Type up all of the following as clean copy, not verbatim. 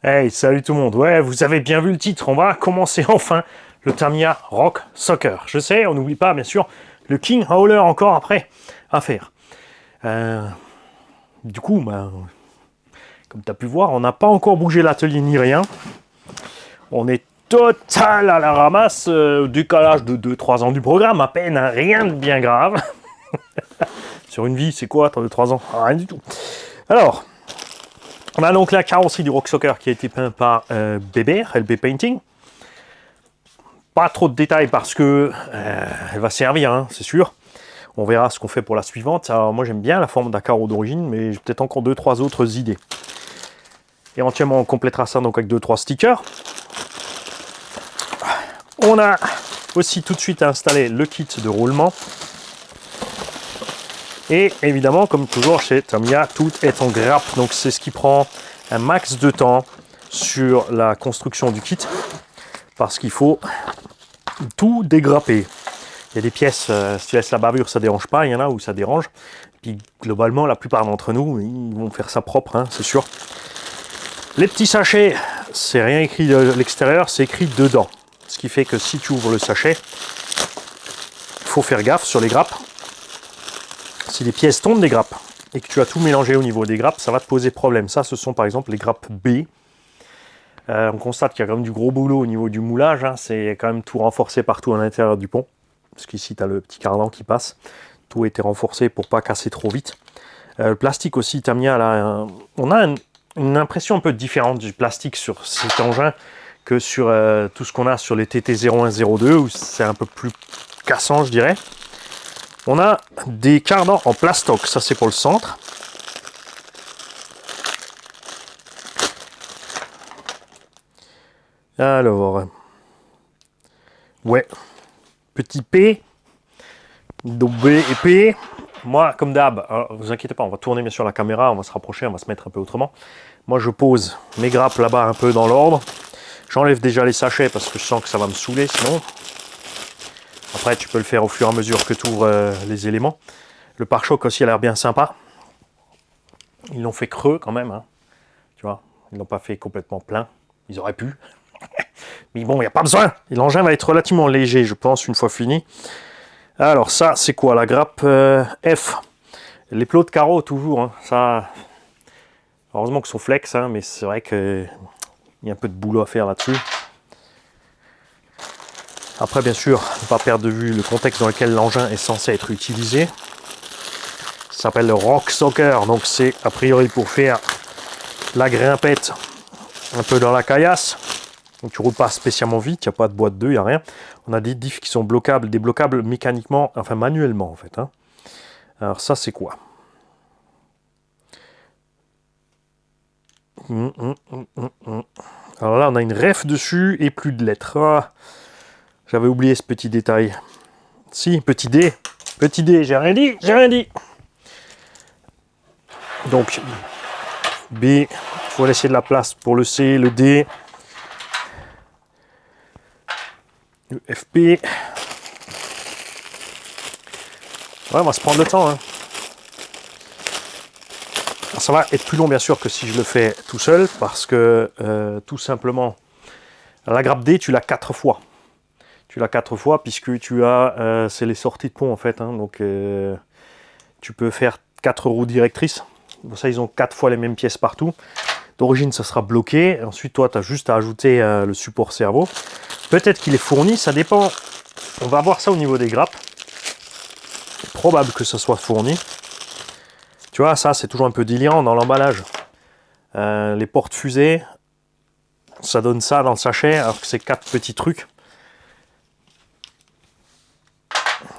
Hey, salut tout le monde. Ouais, vous avez bien vu le titre. On va commencer enfin le Tamiya Rock Soccer. Je sais, on n'oublie pas, bien sûr, le King Howler encore après à faire. Euh, du coup, comme tu as pu voir, on n'a pas encore bougé l'atelier ni rien. On est total à la ramasse, décalage de 2-3 ans du programme, à peine, hein, rien de bien grave. Sur une vie, c'est quoi, attends, de 3 ans? Rien du tout. Alors, on a donc la carrosserie du Rock Soccer qui a été peint par BBR, LB Painting. Pas trop de détails parce que elle va servir, hein, c'est sûr. On verra ce qu'on fait pour la suivante. Alors, moi, j'aime bien la forme d'un carreau d'origine, mais j'ai peut-être encore 2-3 autres idées. Éventuellement, on complétera ça donc avec 2-3 stickers. On a aussi tout de suite installé le kit de roulement. Et évidemment, comme toujours chez Tamiya, tout est en grappe. Donc, c'est ce qui prend un max de temps sur la construction du kit. Parce qu'il faut tout dégrapper. Il y a des pièces, si tu laisses la bavure, ça ne dérange pas. Il y en a où ça dérange. Puis globalement, la plupart d'entre nous, ils vont faire ça propre, hein, c'est sûr. Les petits sachets, c'est rien écrit de l'extérieur, c'est écrit dedans. Ce qui fait que si tu ouvres le sachet, il faut faire gaffe sur les grappes. Si les pièces tombent des grappes et que tu as tout mélangé au niveau des grappes, ça va te poser problème. Ça, ce sont par exemple les grappes B. On constate qu'il y a quand même du gros boulot au niveau du moulage. Hein. C'est quand même tout renforcé partout à l'intérieur du pont. Parce qu'ici, tu as le petit cardan qui passe. Tout a été renforcé pour pas casser trop vite. Le plastique aussi, Tamiya, là, on a une impression un peu différente du plastique sur cet engin que sur tout ce qu'on a sur les TT0102, où c'est un peu plus cassant, je dirais. On a des cardans en plastoc, ça c'est pour le centre. Alors, ouais, petit P, B et P. Moi, comme d'hab, vous inquiétez pas, on va tourner bien sûr la caméra, on va se rapprocher, on va se mettre un peu autrement. Moi, je pose mes grappes là-bas un peu dans l'ordre. J'enlève déjà les sachets parce que je sens que ça va me saouler sinon. Après, tu peux le faire au fur et à mesure que tu ouvres les éléments. Le pare-choc aussi a l'air bien sympa. Ils l'ont fait creux quand même, hein. Tu vois, ils l'ont pas fait complètement plein. Ils auraient pu. Mais bon, il n'y a pas besoin. L'engin va être relativement léger, je pense, une fois fini. Alors ça, c'est quoi la grappe F? Les plots de carreau, toujours. Hein. Ça, heureusement qu'ils sont flex, hein, mais c'est vrai qu'il y a un peu de boulot à faire là-dessus. Après, bien sûr, ne pas perdre de vue le contexte dans lequel l'engin est censé être utilisé. Ça s'appelle le Rock Soccer, donc c'est a priori pour faire la grimpette un peu dans la caillasse. Donc tu roules pas spécialement vite, il n'y a pas de boîte 2, il n'y a rien. On a des diffs qui sont bloquables, débloquables mécaniquement, enfin manuellement en fait. Hein. Alors ça c'est quoi? Alors là on a une ref dessus et plus de lettres. Ah, j'avais oublié ce petit détail. Si, petit D, j'ai rien dit, Donc B, il faut laisser de la place pour le C, le D. Le FP. Ouais, on va se prendre le temps. Hein. Alors, ça va être plus long, bien sûr, que si je le fais tout seul, parce que, tout simplement, la grappe D, tu l'as 4 fois. Tu l'as 4 fois, puisque tu as... c'est les sorties de pont, en fait. Hein, donc, tu peux faire 4 roues directrices. Pour ça, ils ont 4 fois les mêmes pièces partout. D'origine, ça sera bloqué. Ensuite, toi, tu as juste à ajouter le support cerveau. Peut-être qu'il est fourni, ça dépend. On va voir ça au niveau des grappes. C'est probable que ce soit fourni. Tu vois, ça, c'est toujours un peu déliant dans l'emballage. Les portes fusées, ça donne ça dans le sachet, alors que c'est 4 petits trucs.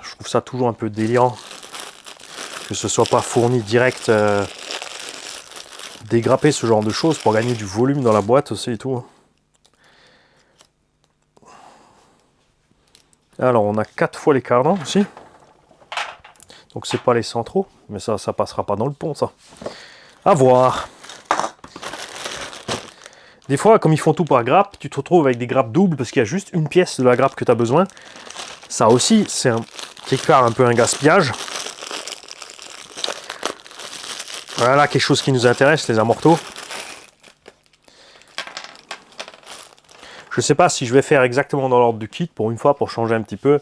Je trouve ça toujours un peu déliant que ce soit pas fourni direct. Dégrapper ce genre de choses pour gagner du volume dans la boîte aussi et tout. Alors on a 4 fois les cardans aussi. Donc c'est pas les centraux, mais ça passera pas dans le pont ça. À voir. Des fois, comme ils font tout par grappe, tu te retrouves avec des grappes doubles parce qu'il y a juste une pièce de la grappe que tu as besoin. Ça aussi, c'est quelque part un peu un gaspillage. Voilà quelque chose qui nous intéresse, les amortos. Je ne sais pas si je vais faire exactement dans l'ordre du kit pour une fois, pour changer un petit peu.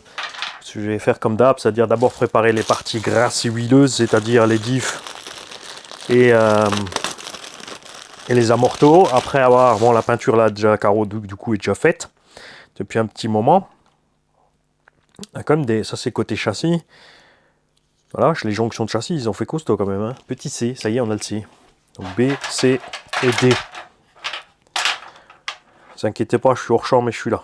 Je vais faire comme d'hab, c'est-à-dire d'abord préparer les parties grasses et huileuses, c'est-à-dire les diffs et les amortos. Après avoir, bon, la peinture là, déjà, carreau du coup est déjà faite depuis un petit moment. Comme ça c'est côté châssis. Voilà, les jonctions de châssis, ils ont fait costaud quand même. Hein. Petit C, ça y est, on a le C. Donc B, C et D. Ne vous inquiétez pas, je suis hors champ, mais je suis là.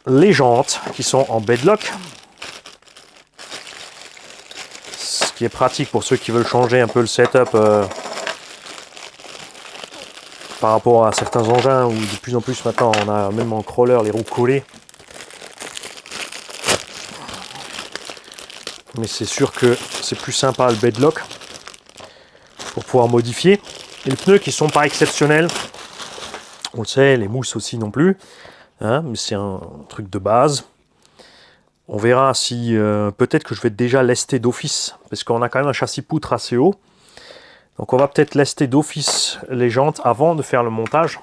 Les jantes qui sont en bedlock. Ce qui est pratique pour ceux qui veulent changer un peu le setup par rapport à certains engins où de plus en plus maintenant on a même en crawler les roues collées. Mais c'est sûr que c'est plus sympa le bedlock pour pouvoir modifier. Et les pneus qui sont pas exceptionnels, on le sait, les mousses aussi non plus, hein, mais c'est un truc de base. On verra si peut-être que je vais déjà lester d'office, parce qu'on a quand même un châssis poutre assez haut. Donc on va peut-être lester d'office les jantes avant de faire le montage.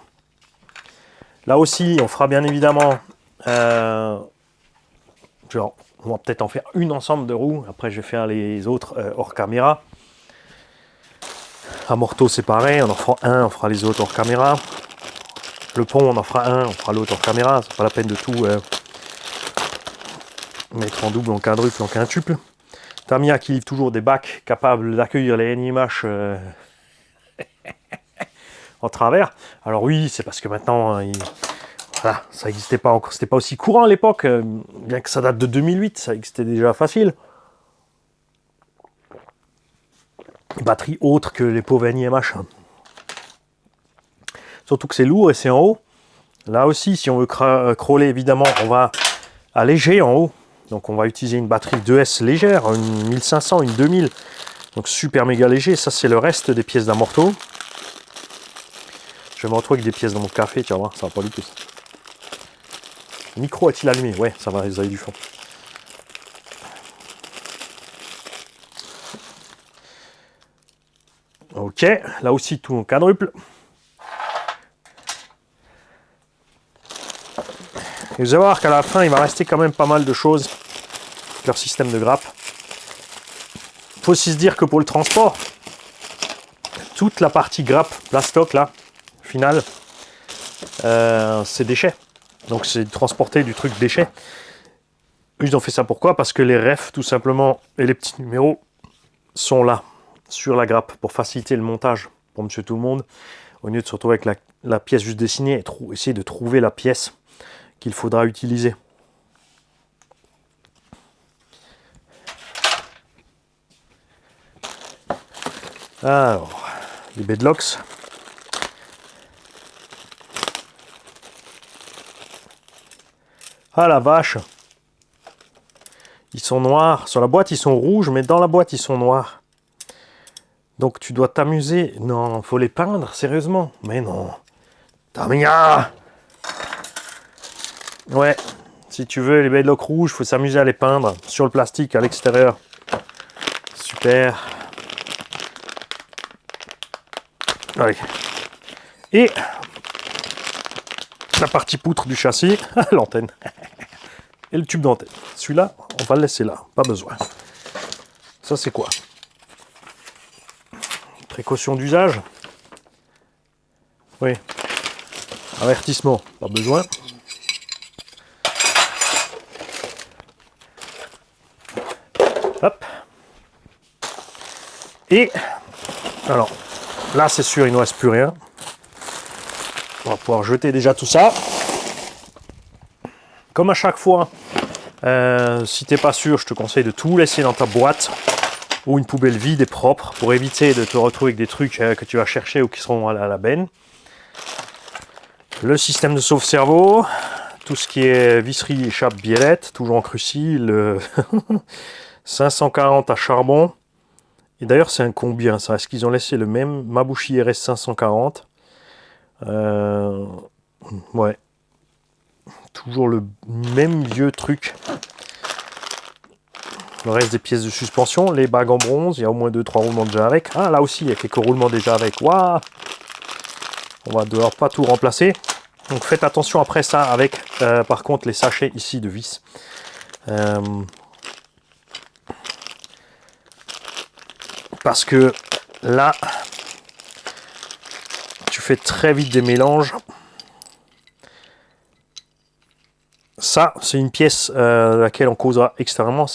Là aussi, on fera bien évidemment, genre, on va peut-être en faire une ensemble de roues. Après, je vais faire les autres hors caméra. Amorto, c'est pareil, on en fera un, on fera les autres hors caméra. Le pont, on en fera un, on fera l'autre hors caméra. C'est pas la peine de tout mettre en double, en quadruple, en quintuple. Tamiya qui livre toujours des bacs capables d'accueillir les NIMH en travers. Alors oui, c'est parce que maintenant, voilà, ça n'existait pas encore, c'était pas aussi courant à l'époque, bien que ça date de 2008, ça existait déjà facile. Batterie autre que les pauvres NIMH. Surtout que c'est lourd et c'est en haut. Là aussi, si on veut crawler, évidemment, on va alléger en haut. Donc on va utiliser une batterie 2S légère, une 1500, une 2000. Donc super méga léger. Ça, c'est le reste des pièces d'amorto. Je vais me retrouver avec des pièces dans mon café, tu vas voir, ça va pas du tout. Le micro est-il allumé? Ouais, ça va, vous avez du fond. Ok, là aussi tout en quadruple. Et vous allez voir qu'à la fin, il va rester quand même pas mal de choses. Leur système de grappe. Il faut aussi se dire que pour le transport, toute la partie grappe plastoc là, finale, c'est déchets. Donc c'est transporter du truc déchet. Ils ont fait ça pourquoi? Parce que les refs tout simplement et les petits numéros sont là sur la grappe pour faciliter le montage pour monsieur tout le monde. Au lieu de se retrouver avec la pièce juste dessinée et essayer de trouver la pièce qu'il faudra utiliser. Alors, les bedlocks. Ah la vache! Ils sont noirs. Sur la boîte, ils sont rouges, mais dans la boîte, ils sont noirs. Donc tu dois t'amuser. Non, faut les peindre, sérieusement. Mais non. Tamiya! Ouais. Si tu veux les bedlocks rouges, faut s'amuser à les peindre sur le plastique à l'extérieur. Super. Allez. Et la partie poutre du châssis, l'antenne. Et le tube d'antenne. Celui-là, on va le laisser là. Pas besoin. Ça, c'est quoi? Précaution d'usage. Oui. Avertissement. Pas besoin. Hop. Et, alors, là, c'est sûr, il ne nous reste plus rien. On va pouvoir jeter déjà tout ça. Comme à chaque fois, si tu n'es pas sûr, je te conseille de tout laisser dans ta boîte ou une poubelle vide et propre pour éviter de te retrouver avec des trucs que tu vas chercher ou qui seront à la benne. Le système de sauve-cerveau, tout ce qui est visserie, échappe, biellette, toujours en cruci, le 540 à charbon. Et d'ailleurs, c'est un combien ça? Est-ce qu'ils ont laissé le même Mabuchi RS 540? Ouais. Toujours le même vieux truc. le reste des pièces de suspension, les bagues en bronze, il y a au moins 2-3 roulements déjà avec. Ah, là aussi, il y a quelques roulements déjà avec. Waouh! On va devoir pas tout remplacer. Donc faites attention après ça avec, par contre, les sachets ici de vis. Parce que là, tu fais très vite des mélanges. Ça, c'est une pièce laquelle on causera extrêmement.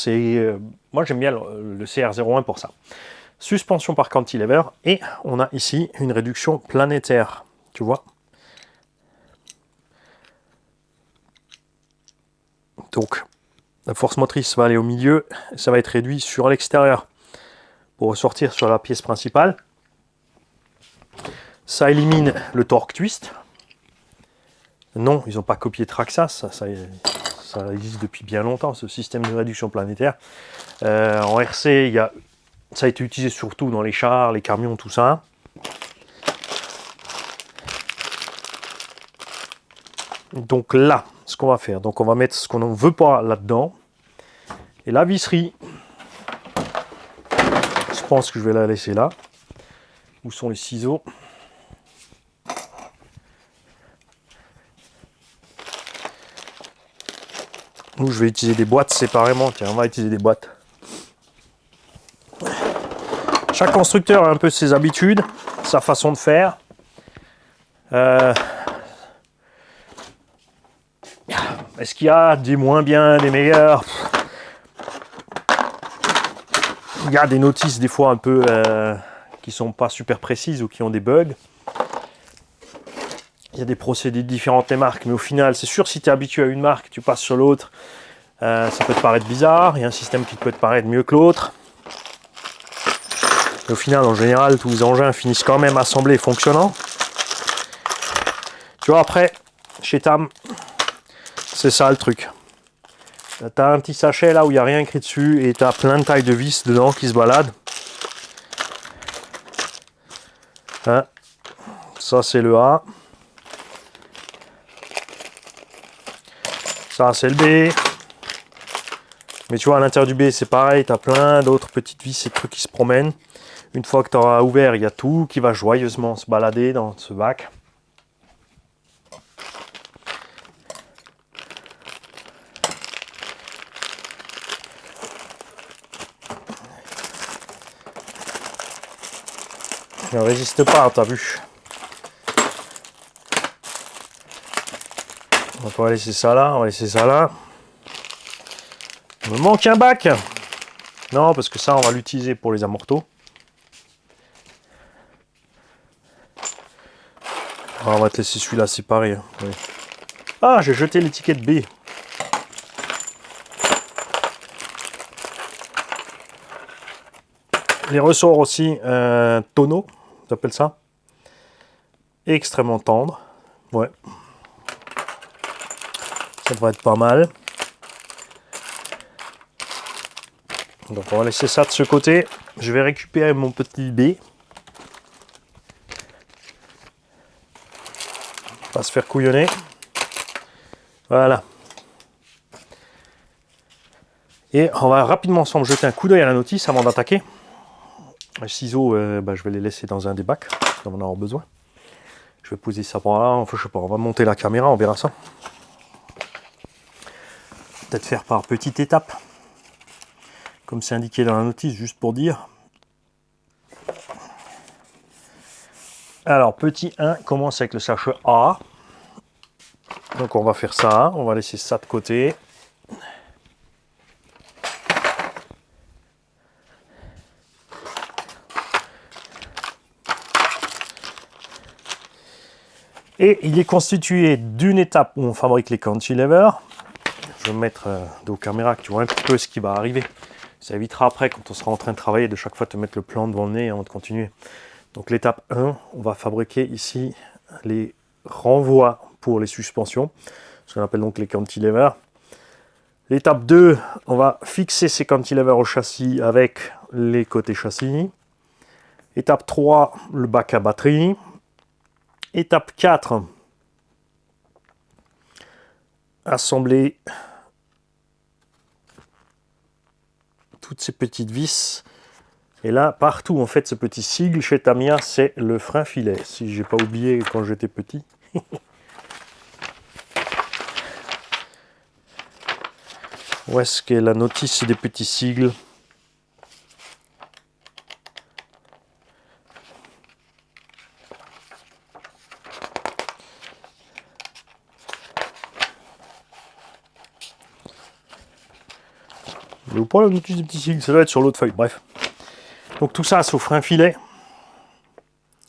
Moi, j'aime bien le CR01 pour ça. Suspension par cantilever. Et on a ici une réduction planétaire. Tu vois? Donc, la force motrice va aller au milieu. Ça va être réduit sur l'extérieur pour ressortir sur la pièce principale. Ça élimine le torque twist. Non, ils n'ont pas copié Traxxas. Ça existe depuis bien longtemps, ce système de réduction planétaire. En RC, ça a été utilisé surtout dans les chars, les camions, tout ça. Donc là, ce qu'on va faire, donc on va mettre ce qu'on ne veut pas là-dedans. Et la visserie, je pense que je vais la laisser là. Où sont les ciseaux? Nous, je vais utiliser des boîtes séparément. Tiens, on va utiliser des boîtes. Chaque constructeur a un peu ses habitudes, sa façon de faire. Est-ce qu'il y a des moins bien, des meilleurs? Il y a des notices des fois un peu qui sont pas super précises ou qui ont des bugs. Il y a des procédés différentes les marques, mais au final, c'est sûr, si tu es habitué à une marque, tu passes sur l'autre, ça peut te paraître bizarre. Il y a un système qui peut te paraître mieux que l'autre. Au final, en général, tous les engins finissent quand même assemblés et fonctionnants. Tu vois, après, chez Tam, c'est ça le truc. Tu as un petit sachet là où il n'y a rien écrit dessus et tu as plein de tailles de vis dedans qui se baladent. Hein, ça, c'est le A. Ça, c'est le B. Mais tu vois, à l'intérieur du B, c'est pareil. Tu as plein d'autres petites vis et trucs qui se promènent. Une fois que tu auras ouvert, il y a tout qui va joyeusement se balader dans ce bac. Ne résiste pas, t'as vu. Donc on va laisser ça là, on va laisser ça là. Il me manque un bac. Non, parce que ça, on va l'utiliser pour les amortos. Ah, on va te laisser celui-là séparé. Hein. Oui. Ah, j'ai jeté l'étiquette B. Les ressorts aussi, tonneau, on appelle ça. Extrêmement tendre. Ouais. Ça devrait être pas mal. Donc on va laisser ça de ce côté. Je vais récupérer mon petit B. Pas se faire couillonner. Voilà. Et on va rapidement ensemble jeter un coup d'œil à la notice avant d'attaquer. Les ciseaux, je vais les laisser dans un des bacs, on en aura besoin. Je vais poser ça par là, enfin je sais pas, on va monter la caméra, on verra ça. Peut-être faire par petites étapes, comme c'est indiqué dans la notice, juste pour dire. Alors, petit 1 commence avec le sachet A. Donc on va faire ça, on va laisser ça de côté. Et il est constitué d'une étape où on fabrique les cantilevers. Je vais me mettre dos caméra, que tu vois un petit peu ce qui va arriver. Ça évitera après, quand on sera en train de travailler, de chaque fois te mettre le plan devant le nez avant de continuer. Donc l'étape 1, on va fabriquer ici les renvois pour les suspensions, ce qu'on appelle donc les cantilevers. L'étape 2, on va fixer ces cantilevers au châssis avec les côtés châssis. Étape 3, le bac à batterie. Étape 4, assembler toutes ces petites vis. Et là, partout, en fait, ce petit sigle chez Tamiya, c'est le frein filet. Si j'ai pas oublié quand j'étais petit. Où est-ce qu'est la notice des petits sigles? Ou pas la notice des petits sigles, ça doit être sur l'autre feuille. Bref. Donc tout ça, c'est au frein filet.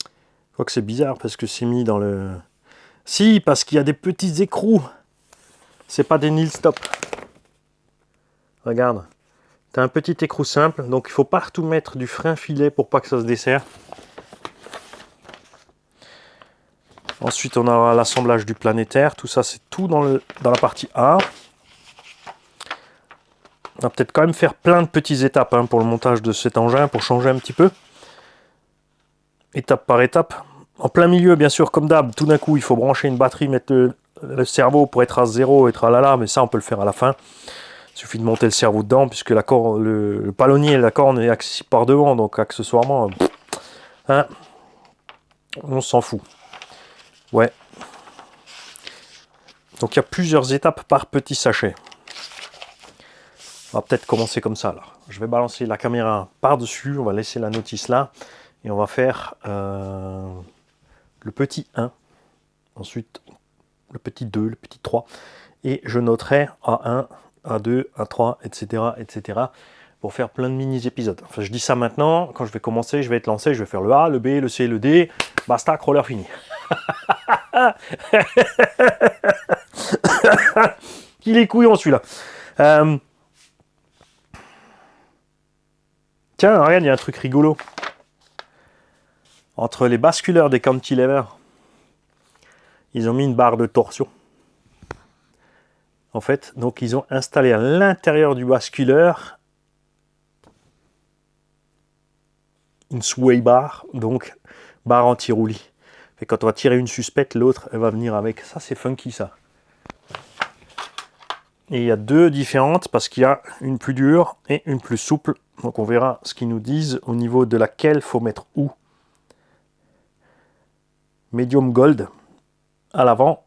Je crois que c'est bizarre parce que c'est mis dans le... Si, parce qu'il y a des petits écrous. C'est pas des nil stop. Regarde. Tu as un petit écrou simple, donc il faut partout mettre du frein filet pour pas que ça se desserre. Ensuite, on a l'assemblage du planétaire. Tout ça, c'est tout dans la partie A. On va peut-être quand même faire plein de petites étapes pour le montage de cet engin, pour changer un petit peu. Étape par étape. En plein milieu, bien sûr, comme d'hab, tout d'un coup, il faut brancher une batterie, mettre le cerveau pour être à 0 et tralala, mais ça, on peut le faire à la fin. Il suffit de monter le cerveau dedans, puisque le palonnier et la corne est accessible par devant, donc accessoirement, on s'en fout. Ouais. Donc il y a plusieurs étapes par petit sachet. On va peut-être commencer comme ça. Alors, je vais balancer la caméra par-dessus, on va laisser la notice là, et on va faire le petit 1, ensuite le petit 2, le petit 3, et je noterai A1, A2, A3, etc., etc., pour faire plein de mini-épisodes. Enfin, je dis ça maintenant, quand je vais commencer, je vais être lancé, je vais faire le A, le B, le C, le D, basta, crawler fini. Il est couillon celui-là. Tiens, regarde, il y a un truc rigolo. Entre les basculeurs des cantilevers, ils ont mis une barre de torsion. En fait, donc ils ont installé à l'intérieur du basculeur une sway bar, donc barre anti-roulis. Et quand on va tirer une suspecte, l'autre elle va venir avec. Ça, c'est funky ça. Et il y a deux différentes parce qu'il y a une plus dure et une plus souple. Donc on verra ce qu'ils nous disent au niveau de laquelle il faut mettre où. Medium gold à l'avant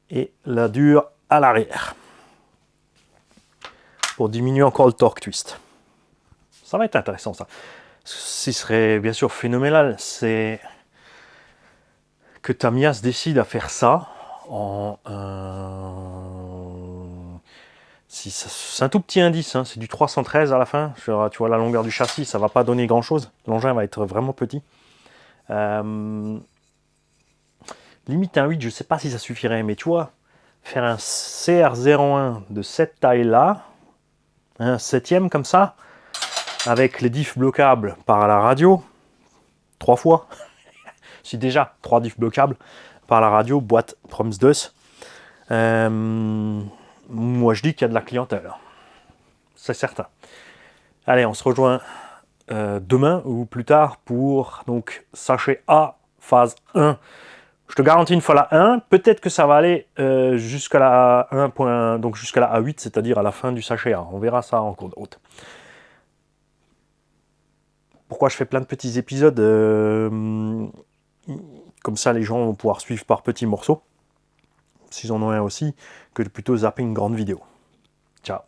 et la dure à l'arrière. Pour diminuer encore le torque twist. Ça va être intéressant ça. Ce qui serait bien sûr phénoménal, c'est que Tamiya se décide à faire ça en c'est un tout petit indice, c'est du 313 à la fin. Tu vois la longueur du châssis, ça va pas donner grand chose. L'engin va être vraiment petit. Limite un 8, je sais pas si ça suffirait, mais tu vois, faire un CR01 de cette taille-là, un 7e comme ça, avec les diffs bloquables par la radio, 3 fois, si déjà 3 diffs bloquables par la radio, boîte Proms 2. Moi je dis qu'il y a de la clientèle, c'est certain. Allez, on se rejoint demain ou plus tard pour donc sachet A, phase 1. Je te garantis une fois la 1, peut-être que ça va aller jusqu'à la 1. Donc jusqu'à la A8, c'est-à-dire à la fin du sachet A. On verra ça en cours de route. Pourquoi je fais plein de petits épisodes comme ça, les gens vont pouvoir suivre par petits morceaux, s'ils en ont un aussi, que de plutôt zapper une grande vidéo. Ciao.